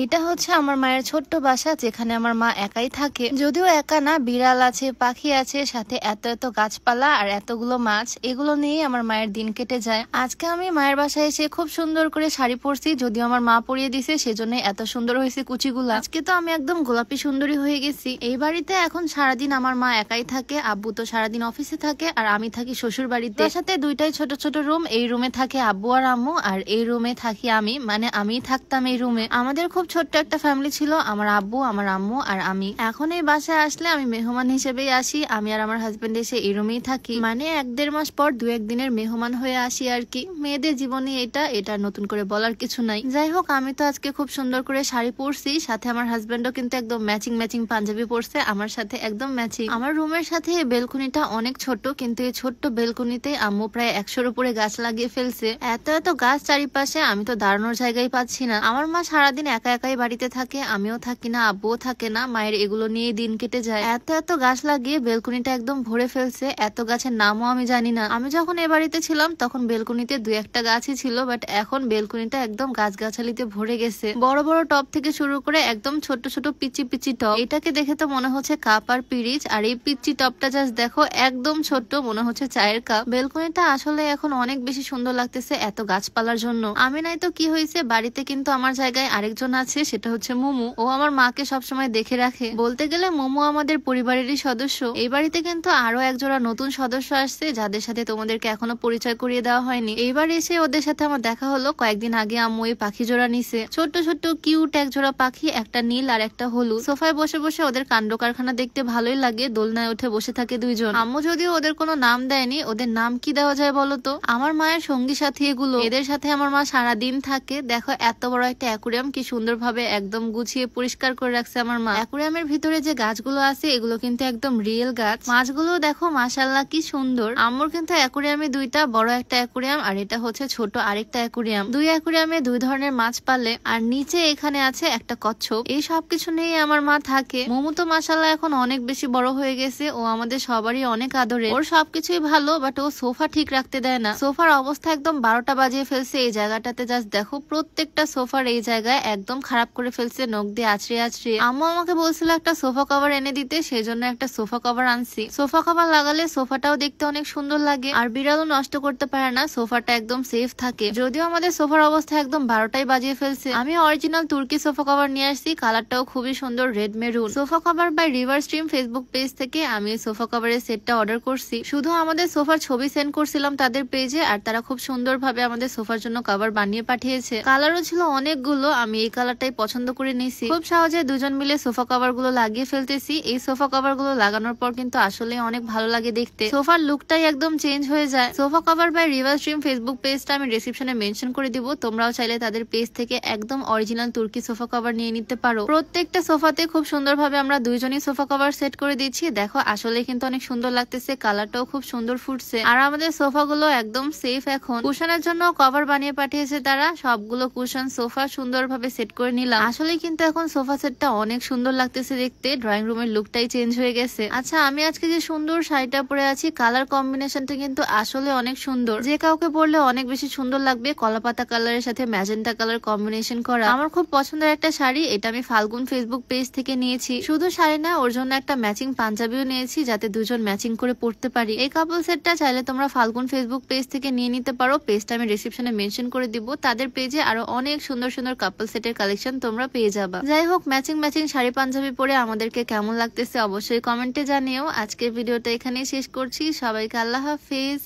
এটা হচ্ছে আমার মায়ের ছোট্ট বাসা, যেখানে আমার মা একাই থাকে। যদিও একা না, বিড়াল আছে, পাখি আছে, সাথে এত এত গাছপালা আর এতগুলো মাছ, এগুলো নিয়েই আমার মায়ের দিন কেটে যায়। আজকে আমি মায়ের বাসায় এসে খুব সুন্দর করে শাড়ি পরছি, যদিও আমার মা পরিয়ে দিছে, সেজন্য এত সুন্দর হয়েছে কুচিগুলা। আজকে তো আমি একদম গোলাপি সুন্দরী হয়ে গেছি। এই বাড়িতে এখন সারাদিন আমার মা একাই থাকে, আব্বু তো সারাদিন অফিসে থাকে, আর আমি থাকি শ্বশুর বাড়িতে। সাথে দুইটাই ছোট ছোট রুম। এই রুমে থাকে আব্বু আর আম্মু, আর এই রুমে থাকি আমি, মানে আমিই থাকতাম এই রুমে। আমাদের খুব ছোট্ট একটা ফ্যামিলি ছিল, আমার আব্বু, আমার আম্মু আর আমি। এখন এই বাসায় আসলে আমি মেহমান হিসেবেই আসি। আমি আর আমার হাজবেন্ড এসে এই রুমেই থাকি, মানে 1-1.5 মাস পর 2-1 দিনের মেহমান হয়ে আসি আর কি। মেয়েদের জীবনে এটা নতুন করে বলার কিছু নাই। যাই হোক, আমি তো আজকে খুব সুন্দর করে শাড়ি পরছি, সাথে আমার হাজবেন্ডও কিন্তু একদম ম্যাচিং ম্যাচিং পাঞ্জাবি পরছে, আমার সাথে একদম ম্যাচিং। আমার রুমের সাথে এই বেলকুনিটা অনেক ছোট, কিন্তু এই ছোট্ট বেলকুনিতে আম্মু প্রায় 100-র উপরে গাছ লাগিয়ে ফেলছে। এত এত গাছ চারিপাশে, আমি তো দাঁড়ানোর জায়গায় পাচ্ছি না। আমার মা সারাদিন একা একাই বাড়িতে থাকে, আমিও থাকি না, আব্বুও থাকে না, মায়ের এগুলো নিয়ে দিন কেটে যায়। এত এত গাছ লাগিয়ে বেলকুনিটা একদম ভরে ফেলছে। এত গাছের নামও আমি জানি না। আমি যখন এ বাড়িতে ছিলাম তখন বেলকুনিতে 2-1টা গাছই ছিল, বাট এখন বেলকুনিটা একদম গাছগাছালিতে ভরে গেছে। বড় বড় টব থেকে শুরু করে একদম ছোট ছোট পিচি পিচি টব। এটাকে দেখে তো মনে হচ্ছে কাপ আর পিরিচ, আর এই পিচি টবটা জাস্ট দেখো, একদম ছোট্ট, মনে হচ্ছে চায়ের কাপ। বেলকুনিটা আসলে এখন অনেক বেশি সুন্দর লাগতেছে এত গাছপালার জন্য। আমি নাই তো কি হয়েছে, বাড়িতে কিন্তু আমার জায়গায় আরেকজন আছে, সেটা হচ্ছে মোমো। ও আমার মাকে সবসময় দেখে রাখে। বলতে গেলে মোমো আমাদের পরিবারেরই সদস্য। এই বাড়িতে কিন্তু আরো একজোড়া নতুন সদস্য আসছে, যাদের সাথে তোমাদেরকে এখনো পরিচয় করিয়ে দেওয়া হয়নি। এইবার এসে ওদের সাথে আমার দেখা হলো। কয়েকদিন আগে আম্মু এই পাখি জোড়া নিছে, ছোট্ট ছোট্ট কিউট এক জোড়া পাখি, একটা নীল আর একটা হলুদ। সোফায় বসে বসে ওদের কাণ্ড কারখানা দেখতে ভালোই লাগে। দোলনায় উঠে বসে থাকে দুইজন। আম্মু যদিও ওদের কোনো নাম দেয়নি, ওদের নাম কি দেওয়া যায় বলতো? আমার মায়ের সঙ্গী সাথী এগুলো। এদের সাথে আমার মা সারাদিন থাকে। দেখো এত বড় একটা অ্যাকুরিয়াম কি সুন্দরভাবে একদম গুছিয়ে পরিষ্কার করে রাখছে আমার মা। অ্যাকুরিয়ামের ভিতরে যে গাছগুলো আছে এগুলো কিন্তু একদম রিয়েল গাছ। মাছগুলো দেখো মাশাআল্লাহ কি সুন্দর। আম্মুর কিন্তু অ্যাকুরিয়ামে 2টা, বড় একটা অ্যাকুরিয়াম আর এটা হচ্ছে ছোট আরেকটা অ্যাকুরিয়াম। 2 অ্যাকুরিয়ামে 2 ধরনের মাছ পালে, আর নিচে এখানে আছে একটা কচ্ছপ। এই সবকিছু নিয়ে আমার মা থাকে। মোমো তো মাশাআল্লাহ এখন অনেক বেশি বড় হয়ে গেছে, ও আমাদের সবারই অনেক আদরে। ওর সবকিছুই ভালো, বাট ও সোফা ঠিক রাখতে দেয় না। সোফার অবস্থা একদম 12টা বাজিয়ে ফেলছে এই জায়গাটাতে। জাস্ট দেখো, প্রত্যেকটা সোফার এই জায়গায় একদম খারাপ করে ফেলছে, নখ দিয়ে আছড়ে আছড়ে। আম্মু আমাকে বলছিল একটা সোফা কভার এনে দিতে, সেই জন্য একটা সোফা কভার আনছি। সোফা কভার লাগালে সোফাটাও দেখতে অনেক সুন্দর লাগে, আর বিড়ালও নষ্ট করতে পারে না, সোফাটা একদম সেফ থাকে। যদিও আমাদের সোফার অবস্থা একদম 12টাই বাজিয়ে ফেলছে। আমি অরিজিনাল তুর্কি সোফা কভার নিয়ে আসছি, কালারটাও খুবই সুন্দর, red maroon. Sofa cover by River Stream Facebook page থেকে আমি সোফা কভারের সেটটা অর্ডার করছি। শুধু আমাদের সোফার ছবি সেন্ড করছিলাম তাদের পেজে, আর তারা খুব সুন্দরভাবে আমাদের সোফার জন্য কভার বানিয়ে পাঠিয়েছে। কালারও ছিল অনেকগুলো, আমি এই কালারটাই পছন্দ করে নিয়েছি। খুব সহজে দুজন মিলে সোফা কভার গুলো লাগিয়ে ফেলতেছি। এই সোফা কভার গুলো লাগানোর পর কিন্তু আসলে অনেক ভালো লাগে দেখতে। সোফার লুকটাই একদম চেঞ্জ হয়ে যায়। Sofa cover by River Stream Facebook পেজটা আমি ডেসক্রিপশনে মেনশন করে দিব, তোমরাও চাইলে তাদের পেজ থেকে একদম অরিজিনাল তুর্কি সোফা কভার নিয়ে নিতে পারো। প্রত্যেকটা সোফাতে খুব সুন্দরভাবে আমরা দুইজনই সোফা কভার সেট করে দিচ্ছি। দেখো আসলে কিন্তু অনেক সুন্দর লাগতেছে, কালারটাও খুব সুন্দর ফুটছে। আর আমাদের সোফা গুলো একদম সেফ। এখন কুশনের জন্য কভার বানিয়ে পাঠিয়েছে তারা, সবগুলো কুশন সোফা সুন্দরভাবে সেট করে নিলাম। আসলে কিন্তু এখন সোফা সেটটা অনেক সুন্দর লাগতেছে দেখতে, ড্রয়িং রুমের লুকটাই চেঞ্জ হয়ে গেছে। আচ্ছা, আমি আজকে যে সুন্দর শাড়িটা পরে আছি, কালার কম্বিনেশনটা কিন্তু আসলে অনেক সুন্দর, যে কাউকে পরলে অনেক বেশি সুন্দর লাগবে। কলাপাতা কালারের সাথে ম্যাজেন্টা কালার কম্বিনেশন করা আমার খুব পছন্দের একটা শাড়ি। এটা আমি ফাল্গুন ফেসবুক পেজ থেকে নিয়েছি। শুধু শাড়ি না, ওর জন্য একটা ম্যাচিং পাঞ্জাবিও নিয়েছি, যাতে দুজন ম্যাচিং করে পরতে পারি। এই কাপল সেটটা চাইলে তোমরা ফাল্গুন ফেসবুক পেজ থেকে নিয়ে নিতে পারো, পেজটা আমি ডেসক্রিপশনে মেনশন করে দিব। তাদের পেজে আরো অনেক সুন্দর সুন্দর কাপল সেটের কালেকশন তোমরা পেয়ে যাবা। যাই হোক, ম্যাচিং ম্যাচিং শাড়ি পাঞ্জাবি পরে আমাদেরকে কেমন লাগতেছে অবশ্যই কমেন্টে জানিও। আজকের ভিডিওটা এখানেই শেষ করছি। সবাইকে আল্লাহ হাফেজ।